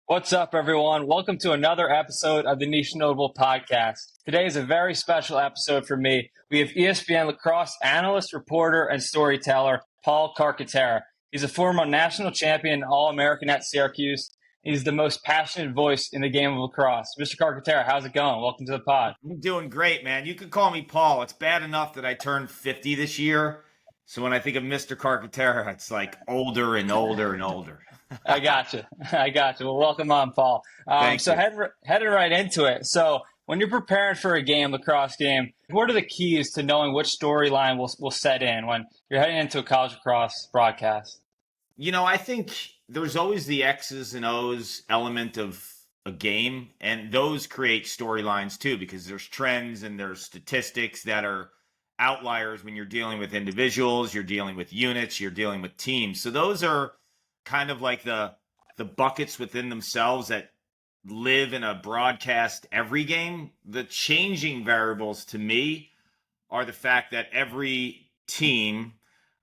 What's up, everyone? Welcome to another episode of the Niche Notable Podcast. Today is a very special episode for me. We have ESPN Lacrosse Analyst, reporter, and storyteller Paul CARCATERRA. He's a former national champion and All-American at Syracuse. He's the most passionate voice in the game of lacrosse. Mr. CARCATERRA, how's it going? Welcome to the pod. I'm doing great, man. You can call me Paul. It's bad enough that I turned 50 this year. So when I think of Mr. Carcatera, it's like older and older and older. I got you. I got you. Well, welcome on, Paul. Thank you. Heading right into it. So, when you're preparing for a game, lacrosse game, what are the keys to knowing which storyline will set in when you're heading into a college lacrosse broadcast? I think there's always the X's and O's element of a game, and those create storylines too, because there's trends and there's statistics that are outliers when you're dealing with individuals, you're dealing with units, you're dealing with teams. So those are kind of like the buckets within themselves that live in a broadcast every game. The changing variables to me are the fact that every team,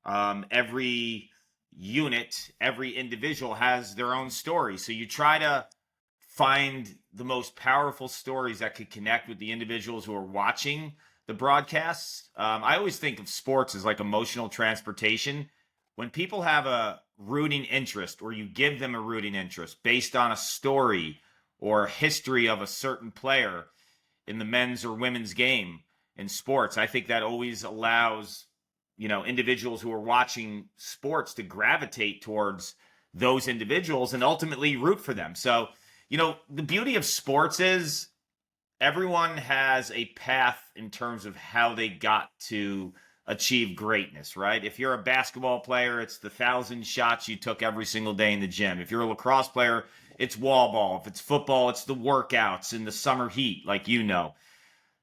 every unit, every individual has their own story. So you try to find the most powerful stories that could connect with the individuals who are watching the broadcasts. I always think of sports as like emotional transportation. When people have a rooting interest, or you give them a rooting interest based on a story or history of a certain player in the men's or women's game in sports, I think that always allows individuals who are watching sports to gravitate towards those individuals and ultimately root for them. So the beauty of sports is everyone has a path in terms of how they got to achieve greatness, right? If you're a basketball player, it's the 1,000 shots you took every single day in the gym. If you're a lacrosse player, it's wall ball. If it's football, it's the workouts in the summer heat, like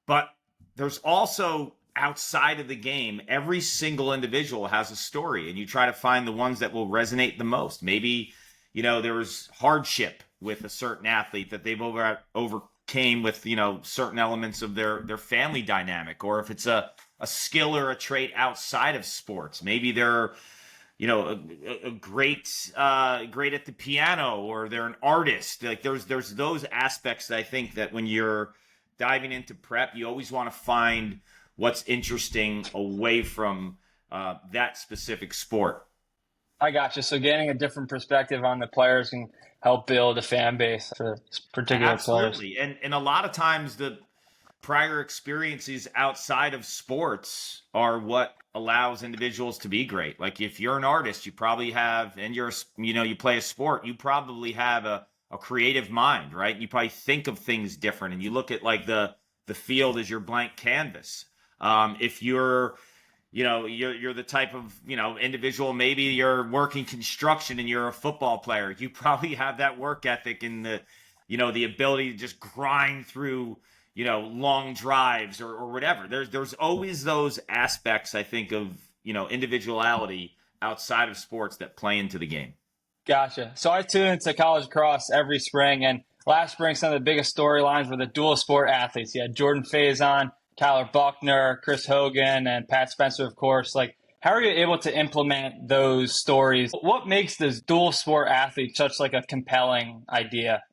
But there's also outside of the game, every single individual has a story, and you try to find the ones that will resonate the most. Maybe, there was hardship with a certain athlete that they've overcame with, certain elements of their family dynamic, or if it's a skill or a trait outside of sports. Maybe they're, a great at the piano, or they're an artist. Like there's those aspects that I think that when you're diving into prep, you always want to find what's interesting away from that specific sport. I got you. So, getting a different perspective on the players can help build a fan base for particular players. Absolutely. And a lot of times the prior experiences outside of sports are what allows individuals to be great. Like if you're an artist, you probably have, and you play a sport, you probably have a creative mind, right? You probably think of things different, and you look at like the field as your blank canvas. If you're the type of, individual, maybe you're working construction and you're a football player, you probably have that work ethic and the ability to just grind through, long drives or whatever. There's always those aspects, I think, of, individuality outside of sports that play into the game. Gotcha. So I tune into college lacrosse every spring, and last spring, some of the biggest storylines were the dual sport athletes. You had Jordan Faison, Tyler Buckner, Chris Hogan, and Pat Spencer, of course. Like, how are you able to implement those stories? What makes this dual sport athlete such like a compelling idea?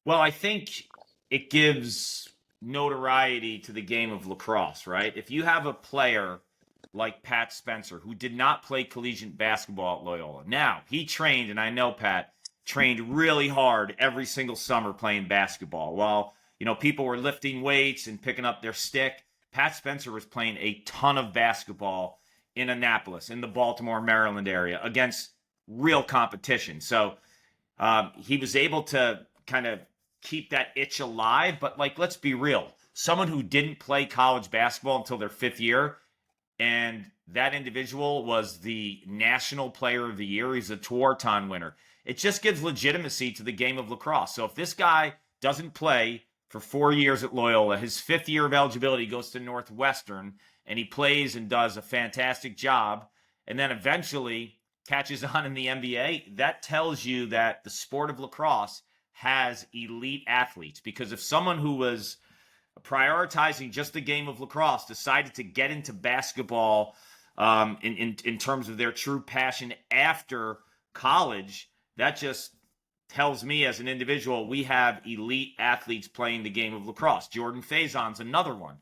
Well, I think it gives notoriety to the game of lacrosse, right? If you have a player like Pat Spencer, who did not play collegiate basketball at Loyola. Now, he trained, and I know Pat trained really hard every single summer playing basketball. While, people were lifting weights and picking up their stick, Pat Spencer was playing a ton of basketball in Annapolis, in the Baltimore, Maryland area, against real competition. So he was able to kind of keep that itch alive. But, let's be real. Someone who didn't play college basketball until their fifth year, and that individual was the National Player of the Year. He's a Tewaaraton winner. It just gives legitimacy to the game of lacrosse. So if this guy doesn't play for 4 years at Loyola, his fifth year of eligibility goes to Northwestern, and he plays and does a fantastic job, and then eventually catches on in the NBA, that tells you that the sport of lacrosse has elite athletes. Because if someone who was prioritizing just the game of lacrosse decided to get into basketball in terms of their true passion after college, that just tells me as an individual, we have elite athletes playing the game of lacrosse. Jordan Faison's another one.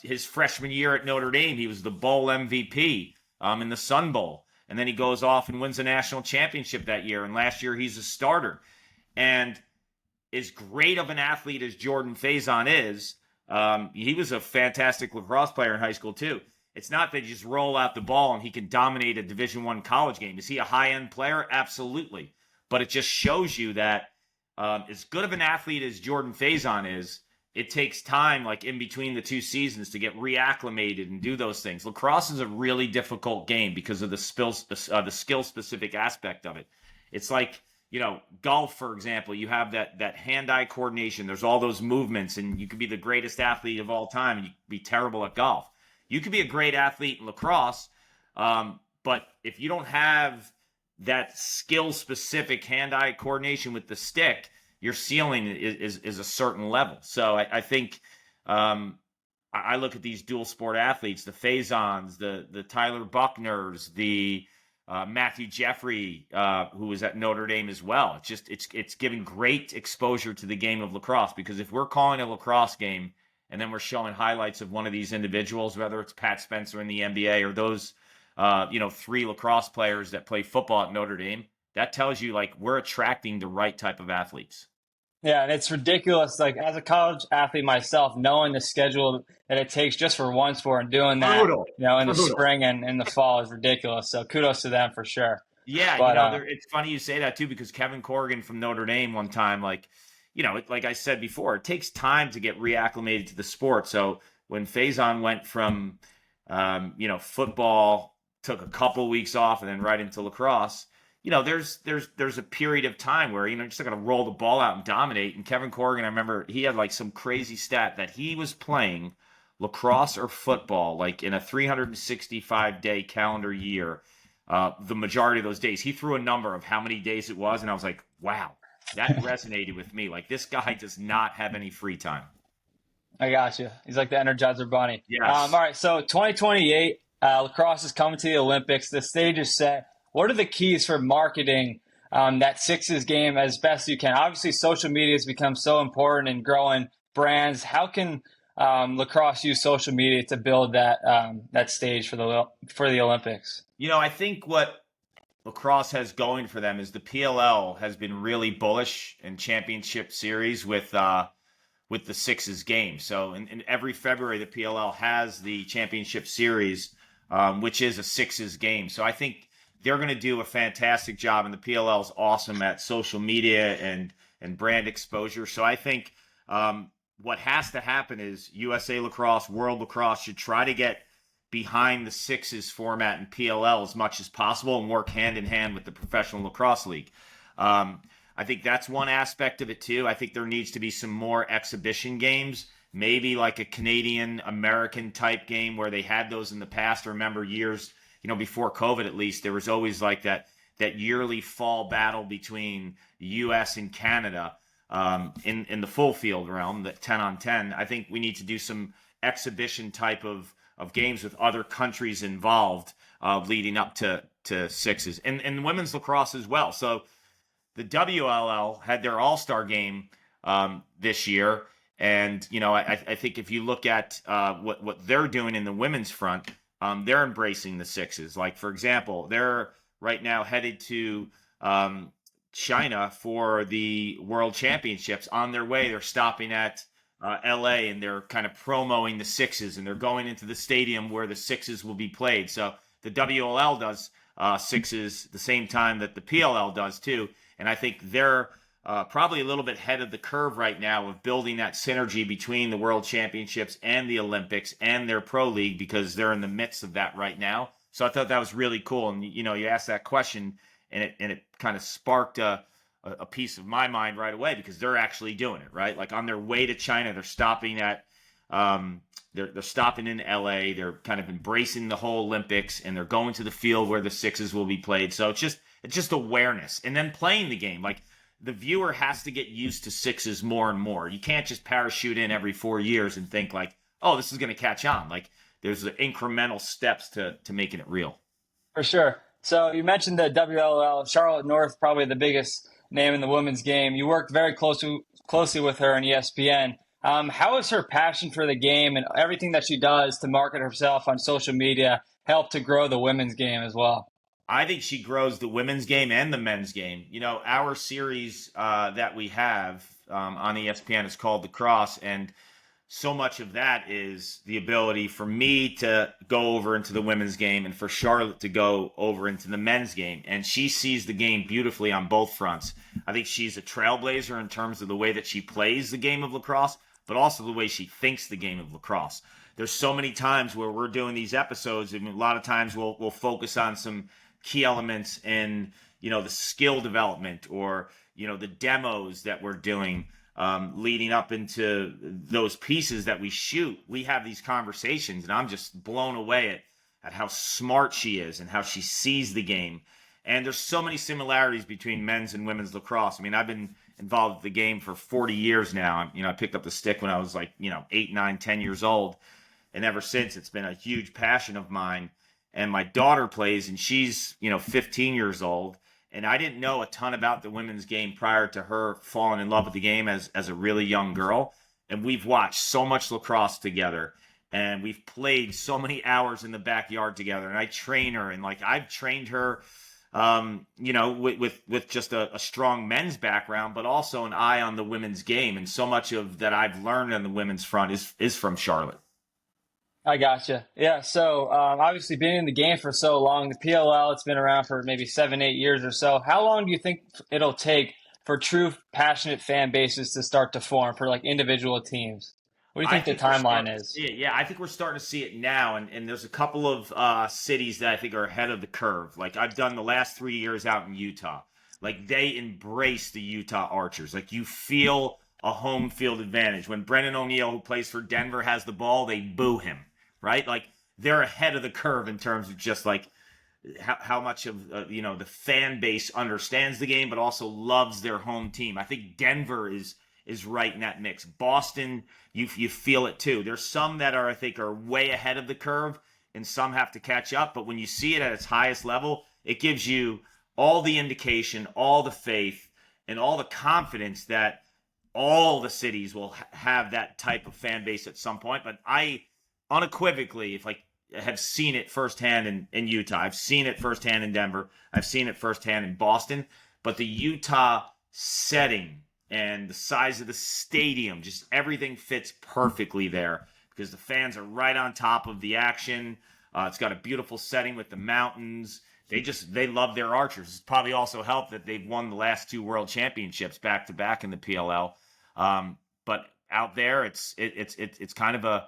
His freshman year at Notre Dame, he was the bowl MVP in the Sun Bowl. And then he goes off and wins a national championship that year. And last year, he's a starter. And as great of an athlete as Jordan Faison is, he was a fantastic lacrosse player in high school, too. It's not that you just roll out the ball and he can dominate a Division I college game. Is he a high-end player? Absolutely. But it just shows you that as good of an athlete as Jordan Faison is, it takes time, like in between the two seasons, to get reacclimated and do those things. Lacrosse is a really difficult game because of the skill-specific aspect of it. It's like, golf, for example. You have that hand-eye coordination. There's all those movements, and you could be the greatest athlete of all time, and you could be terrible at golf. You could be a great athlete in lacrosse, but if you don't have that skill-specific hand-eye coordination with the stick, your ceiling is a certain level. So I think I look at these dual sport athletes, the Faisons, the Tyler Buckners, the Matthew Jeffrey, who was at Notre Dame as well. It's giving great exposure to the game of lacrosse, because if we're calling a lacrosse game and then we're showing highlights of one of these individuals, whether it's Pat Spencer in the NBA or those 3 lacrosse players that play football at Notre Dame, that tells you like we're attracting the right type of athletes. Yeah, and it's ridiculous. Like, as a college athlete myself, knowing the schedule that it takes just for one sport and doing that, Brutal. in the spring and in the fall is ridiculous. So kudos to them for sure. Yeah, But it's funny you say that too, because Kevin Corrigan from Notre Dame one time, like I said before, it takes time to get reacclimated to the sport. So when Faison went from, football, took a couple weeks off and then right into lacrosse, there's a period of time where, you're just not going to roll the ball out and dominate. And Kevin Corrigan, I remember he had like some crazy stat that he was playing lacrosse or football, like in a 365-day calendar year, the majority of those days. He threw a number of how many days it was, and I was like, wow, that resonated with me. Like, this guy does not have any free time. I got you. He's like the Energizer Bunny. Yes. All right, so 2028, lacrosse is coming to the Olympics. The stage is set. What are the keys for marketing that Sixes game as best you can? Obviously, social media has become so important in growing brands. How can lacrosse use social media to build that stage for the Olympics? I think what lacrosse has going for them is the PLL has been really bullish in championship series with the Sixes game. So in every February, the PLL has the championship series, which is a Sixes game. So I think they're going to do a fantastic job, and the PLL is awesome at social media and brand exposure. So I think what has to happen is USA Lacrosse, World Lacrosse should try to get behind the Sixes format in PLL as much as possible and work hand in hand with the Professional Lacrosse League. I think that's one aspect of it too. I think there needs to be some more exhibition games, maybe like a Canadian-American type game where they had those in the past. I remember years, before COVID at least, there was always like that yearly fall battle between the U.S. and Canada in the full field realm, the 10-on-10. I think we need to do some exhibition type of games with other countries involved leading up to Sixes and women's lacrosse as well. So the WLL had their all-star game this year. And, I think if you look at what they're doing in the women's front, they're embracing the Sixes. Like, for example, they're right now headed to China for the World Championships. On their way, they're stopping at LA, and they're kind of promoting the Sixes, and they're going into the stadium where the Sixes will be played. So the WLL does Sixes the same time that the PLL does too. And I think they're probably a little bit ahead of the curve right now of building that synergy between the World Championships and the Olympics and their pro league, because they're in the midst of that right now. So I thought that was really cool. And, you asked that question, and it kind of sparked a piece of my mind right away, because they're actually doing it, right? Like, on their way to China, they're stopping at they're stopping in LA. They're kind of embracing the whole Olympics, and they're going to the field where the Sixes will be played. So it's just awareness, and then playing the game. Like, the viewer has to get used to Sixes more and more. You can't just parachute in every 4 years and think like, oh, this is going to catch on. Like, there's the incremental steps to making it real. For sure. So you mentioned the WLL, Charlotte North, probably the biggest name in the women's game. You worked very closely with her in ESPN. How has her passion for the game and everything that she does to market herself on social media helped to grow the women's game as well? I think she grows the women's game and the men's game. Our series that we have on ESPN is called Lacrosse, and so much of that is the ability for me to go over into the women's game and for Charlotte to go over into the men's game. And she sees the game beautifully on both fronts. I think she's a trailblazer in terms of the way that she plays the game of lacrosse, but also the way she thinks the game of lacrosse. There's so many times where we're doing these episodes, and a lot of times we'll focus on some key elements in, the skill development or, the demos that we're doing. Leading up into those pieces that we shoot, we have these conversations, and I'm just blown away at how smart she is and how she sees the game. And there's so many similarities between men's and women's lacrosse. I mean, I've been involved with the game for 40 years now. I picked up the stick when I was 8, 9, 10 years old. And ever since, it's been a huge passion of mine. And my daughter plays, and she's, 15 years old. And I didn't know a ton about the women's game prior to her falling in love with the game as a really young girl. And we've watched so much lacrosse together. And we've played so many hours in the backyard together. And I train her. And I've trained her, with just a strong men's background, but also an eye on the women's game. And so much of that I've learned on the women's front is from Charlotte. I gotcha. Yeah. So obviously, being in the game for so long, the PLL, it's been around for maybe 7, 8 years or so. How long do you think it'll take for true passionate fan bases to start to form for individual teams? What do you think the timeline is? Yeah, I think we're starting to see it now, and there's a couple of cities that I think are ahead of the curve. I've done the last 3 years out in Utah. They embrace the Utah Archers. You feel a home field advantage. When Brendan O'Neill, who plays for Denver, has the ball, they boo him. Right? They're ahead of the curve in terms of just how much of the fan base understands the game, but also loves their home team. I think Denver is right in that mix. Boston, you feel it too. There's some that I think are way ahead of the curve, and some have to catch up. But when you see it at its highest level, it gives you all the indication, all the faith, and all the confidence that all the cities will have that type of fan base at some point. But I unequivocally, have seen it firsthand in Utah. I've seen it firsthand in Denver. I've seen it firsthand in Boston. But the Utah setting and the size of the stadium, just everything fits perfectly there because the fans are right on top of the action. It's got a beautiful setting with the mountains. They love their Archers. It's probably also helped that they've won the last 2 world championships back to back in the PLL. But out there, it's kind of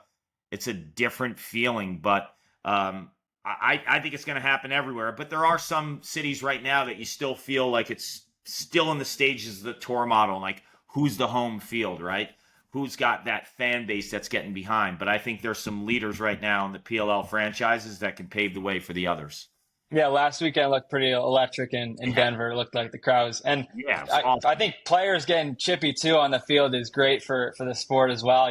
it's a different feeling, but I think it's going to happen everywhere. But there are some cities right now that you still feel like it's still in the stages of the tour model, who's the home field, right? Who's got that fan base that's getting behind. But I think there's some leaders right now in the PLL franchises that can pave the way for the others. Yeah, last weekend looked pretty electric in Denver. It looked like the crowds. And yeah, I think players getting chippy, too, on the field is great for the sport as well.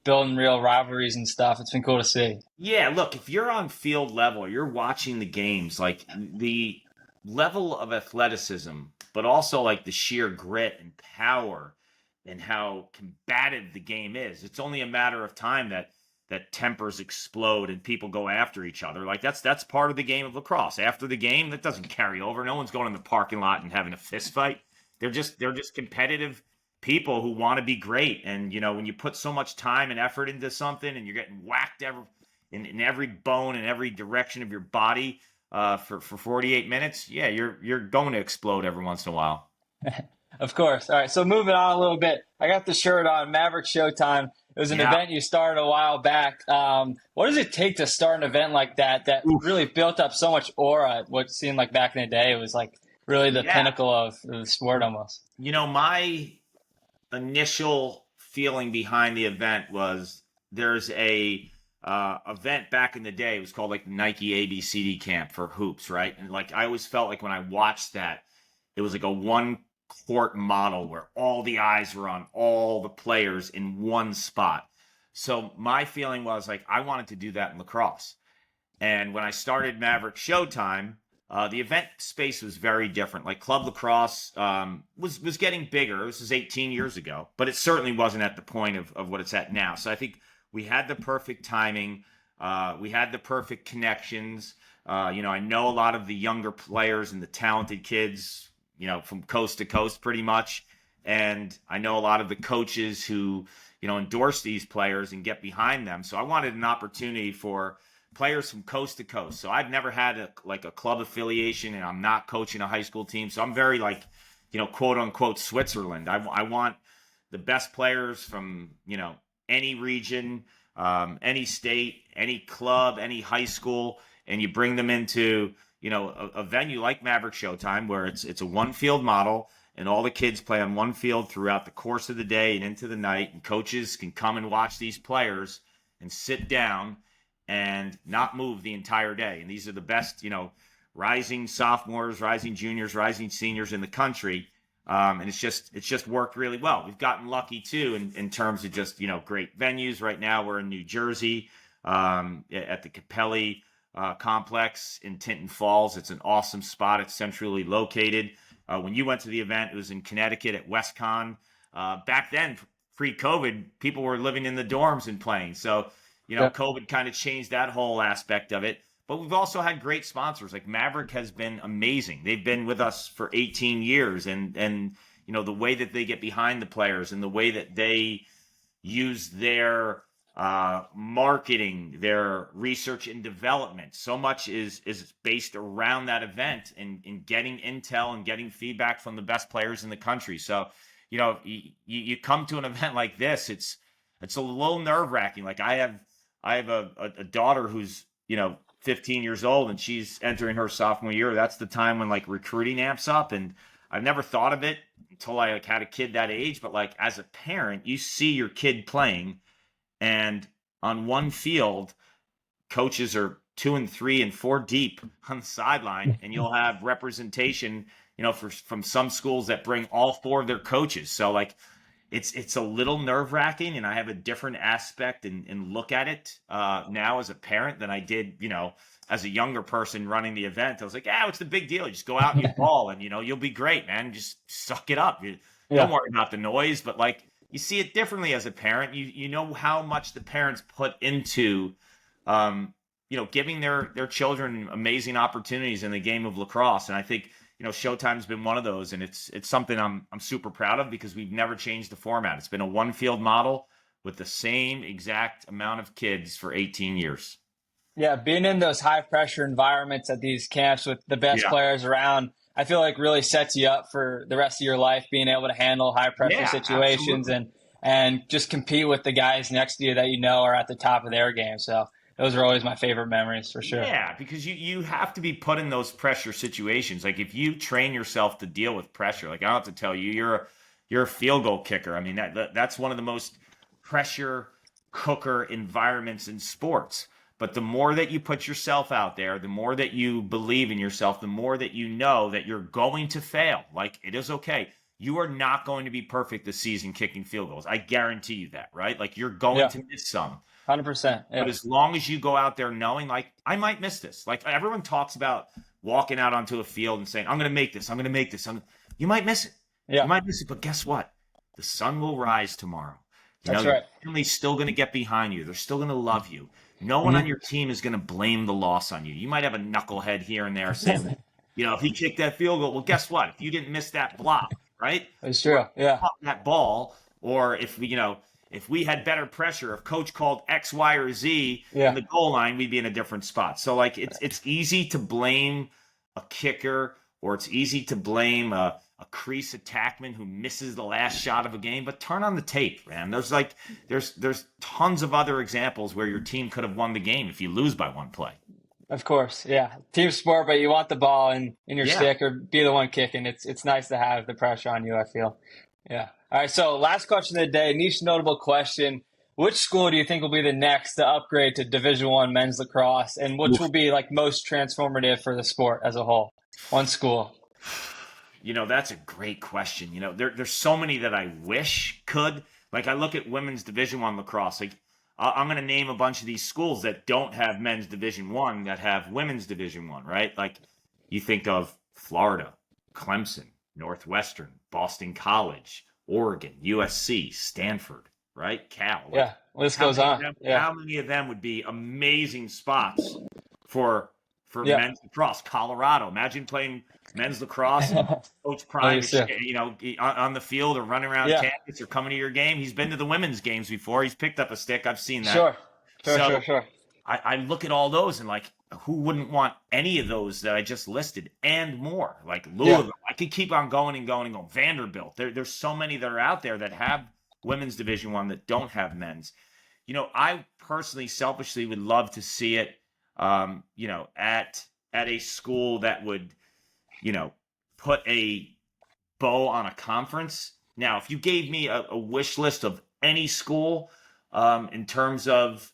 Building real rivalries and stuff. It's been cool to see. Yeah, look, if you're on field level, you're watching the games, the level of athleticism, but also the sheer grit and power and how combative the game is. It's only a matter of time that tempers explode and people go after each other. That's part of the game of lacrosse. After the game, that doesn't carry over. No one's going in the parking lot and having a fist fight. They're just competitive people who want to be great. And, when you put so much time and effort into something and you're getting whacked in every bone and every direction of your body for 48 minutes, yeah, you're going to explode every once in a while. Of course. All right. So moving on a little bit, I got the shirt on, Maverick Showtime. It was an event you started a while back. What does it take to start an event like that really built up so much aura? What seemed like back in the day, it was really the pinnacle of the sport almost. My initial feeling behind the event was there's a event back in the day. It was called the Nike ABCD camp for hoops, right? And I always felt when I watched that, it was a one court model where all the eyes were on all the players in one spot. So my feeling was I wanted to do that in lacrosse. And when I started Maverick Showtime, The event space was very different. Like club lacrosse was getting bigger. This is 18 years ago, but it certainly wasn't at the point of what it's at now. So I think we had the perfect timing. We had the perfect connections. I know a lot of the younger players and the talented kids, from coast to coast pretty much. And I know a lot of the coaches who, endorse these players and get behind them. So I wanted an opportunity for players from coast to coast. So I've never had a club affiliation, and I'm not coaching a high school team. So I'm very quote unquote Switzerland. I want the best players from, any region, any state, any club, any high school, and you bring them into, a venue like Maverick Showtime, where it's a one field model, and all the kids play on one field throughout the course of the day and into the night, and coaches can come and watch these players and sit down and not move the entire day. And these are the best, rising sophomores, rising juniors, rising seniors in the country. And it's just worked really well. We've gotten lucky too in terms of just, great venues. Right now we're in New Jersey at the Capelli complex in Tinton Falls. It's an awesome spot. It's centrally located. When you went to the event, it was in Connecticut at WestCon. Back then, pre-COVID, people were living in the dorms and playing. So, COVID kind of changed that whole aspect of it. But we've also had great sponsors. Like Maverick has been amazing. They've been with us for 18 years. And the way that they get behind the players and the way that they use their marketing, their research and development. So much is based around that event and getting intel and getting feedback from the best players in the country. So, you come to an event like this, it's a little nerve wracking. Like I have a daughter who's, 15 years old, and she's entering her sophomore year. That's the time when recruiting amps up. And I've never thought of it until I had a kid that age. But as a parent, you see your kid playing, and on one field, coaches are 2 and 3 and 4 deep on the sideline, and you'll have representation, from some schools that bring all 4 of their coaches. So it's a little nerve wracking, and I have a different aspect and look at it now as a parent than I did, as a younger person running the event. I was like, what's the big deal? You just go out and you ball, and you'll be great, man. Just suck it up. Don't worry about the noise. But you see it differently as a parent. You know how much the parents put into, giving their children amazing opportunities in the game of lacrosse. And I think, Showtime's been one of those, and it's something I'm super proud of, because we've never changed the format. It's been a one field model with the same exact amount of kids for 18 years. Yeah, being in those high pressure environments at these camps with the best players around, I feel really sets you up for the rest of your life, being able to handle high pressure situations and just compete with the guys next to you that are at the top of their game. So those are always my favorite memories, for sure. Yeah, because you have to be put in those pressure situations. If you train yourself to deal with pressure, I don't have to tell you, you're a field goal kicker. I mean, that's one of the most pressure cooker environments in sports. But the more that you put yourself out there, the more that you believe in yourself, the more that you know that you're going to fail. It is okay. You are not going to be perfect this season kicking field goals. I guarantee you that, right? You're going to miss some. 100%. But as long as you go out there knowing, I might miss this. Everyone talks about walking out onto a field and saying, I'm going to make this. I'm going to make this. You might miss it. Yeah. You might miss it. But guess what? The sun will rise tomorrow. That's right. Your family's still going to get behind you. They're still going to love you. No one on your team is going to blame the loss on you. You might have a knucklehead here and there saying, if he kicked that field goal, well, guess what? If you didn't miss that block, right? It's true. Yeah. That ball, or if we had better pressure, if coach called X, Y, or Z in the goal line, we'd be in a different spot. So it's easy to blame a kicker, or it's easy to blame a crease attackman who misses the last shot of a game. But turn on the tape, man. There's tons of other examples where your team could have won the game if you lose by one play. Of course, yeah. Team sport, but you want the ball in your stick or be the one kicking. It's nice to have the pressure on you, I feel. Yeah. All right, so last question of the day, niche notable question. Which school do you think will be the next to upgrade to Division I men's lacrosse, and which will be most transformative for the sport as a whole? One school. That's a great question. There's so many that I wish could. I look at women's Division I lacrosse. I'm going to name a bunch of these schools that don't have men's Division I that have women's Division I, right? You think of Florida, Clemson, Northwestern, Boston College, Oregon, USC, Stanford, right? Cal. Like, Yeah, list goes on. Yeah, how many of them would be amazing spots for yeah. men's lacrosse? Colorado. Imagine playing men's lacrosse and Coach Prime is, OSU. on the field or running around Yeah, campus or coming to your game. He's been to the women's games before. He's picked up a stick. I've seen that. sure, sure, So sure, sure. I look at all those and like, who wouldn't want any of those that I just listed and more? Like Yeah, Louisville. I could keep on going and going and going. Vanderbilt. There's so many that are out there that have women's Division I that don't have men's. I personally, selfishly, would love to see it, at a school that would, put a bow on a conference. Now, if you gave me a wish list of any school, in terms of,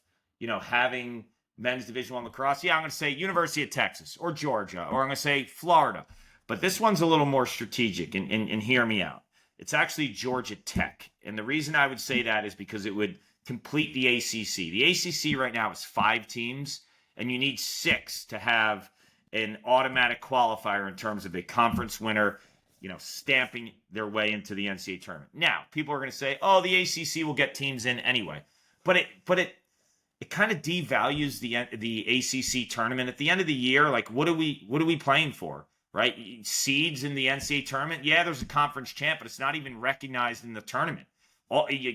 having men's Division I lacrosse, I'm going to say University of Texas or Georgia, or I'm going to say Florida. But this one's a little more strategic, and hear me out. It's actually Georgia Tech. And the reason I would say that is because it would complete the ACC. The ACC right now is 5 teams, and you need 6 to have an automatic qualifier in terms of a conference winner, stamping their way into the NCAA tournament. Now, people are going to say, "Oh, the ACC will get teams in anyway," but it kind of devalues the ACC tournament at the end of the year. Like, what are we playing for, right? Seeds in the NCAA tournament. Yeah, there's a conference champ, but it's not even recognized in the tournament.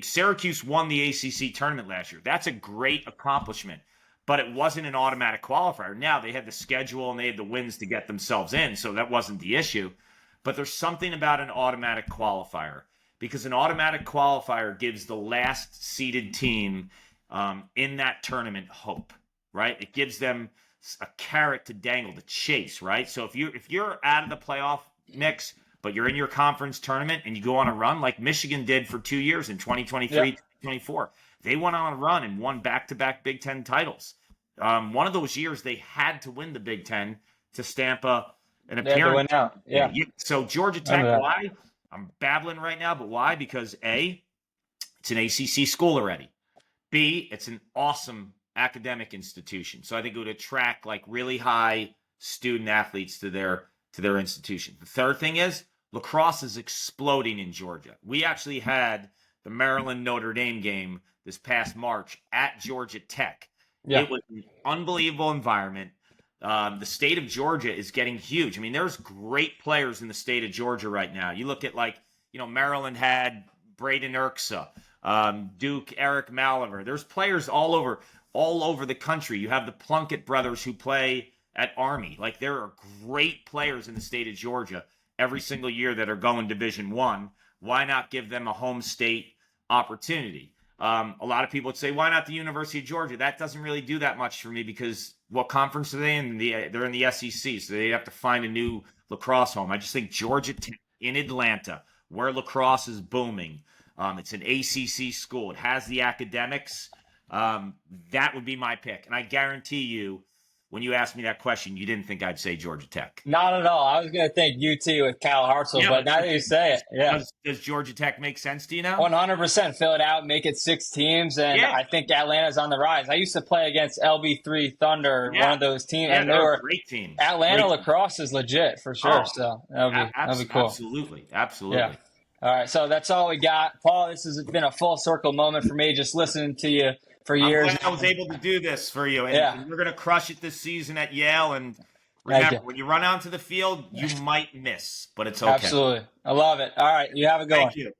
Syracuse won the ACC tournament last year. That's a great accomplishment, but it wasn't an automatic qualifier. Now they had the schedule and they had the wins to get themselves in, so that wasn't the issue. But there's something about an automatic qualifier, because an automatic qualifier gives the last seeded team in that tournament hope, right? It gives them a carrot to dangle, to chase, right? So if you're out of the playoff mix, but you're in your conference tournament and you go on a run like Michigan did for 2 years in 2023, yeah. 2024, they went on a run and won back-to-back Big Ten titles. One of those years they had to win the Big Ten to stamp an appearance. They had to win out. Yeah. So Georgia Tech, why? I'm babbling right now, but why? Because A, it's an ACC school already. B, it's an awesome academic institution. So I think it would attract like really high student athletes to their institution. The third thing is lacrosse is exploding in Georgia. We actually had the Maryland Notre Dame game this past March at Georgia Tech. Yeah. It was an unbelievable environment. The state of Georgia is getting huge. I mean, there's great players in the state of Georgia right now. You look at Maryland had Braden Erksa, Duke, Eric Maliver. There's players all over the country. You have the Plunkett brothers who play at Army. Like, there are great players in the state of Georgia every single year that are going Division I. Why not give them a home state opportunity? A lot of people would say, why not the University of Georgia? That doesn't really do that much for me, because what conference are they in? They're in the SEC, so they have to find a new lacrosse home. I just think Georgia Tech in Atlanta, where lacrosse is booming, it's an ACC school. It has the academics. That would be my pick. And I guarantee you, when you asked me that question, you didn't think I'd say Georgia Tech. Not at all. I was going to think UT with Cal Hartzell, but now that you say it, Does Georgia Tech make sense to you now? 100%. Fill it out, make it 6 teams, and I think Atlanta's on the rise. I used to play against LB3 Thunder, one of those teams, and they were a great team. Atlanta lacrosse is legit for sure. So that'll be cool. Absolutely. Yeah. All right, so that's all we got. Paul, this has been a full circle moment for me, just listening to you for years. I'm glad I was able to do this for you. And we're going to crush it this season at Yale. And remember, when you run out to the field, you might miss, but it's okay. Absolutely. I love it. All right, you have a good one. Thank you.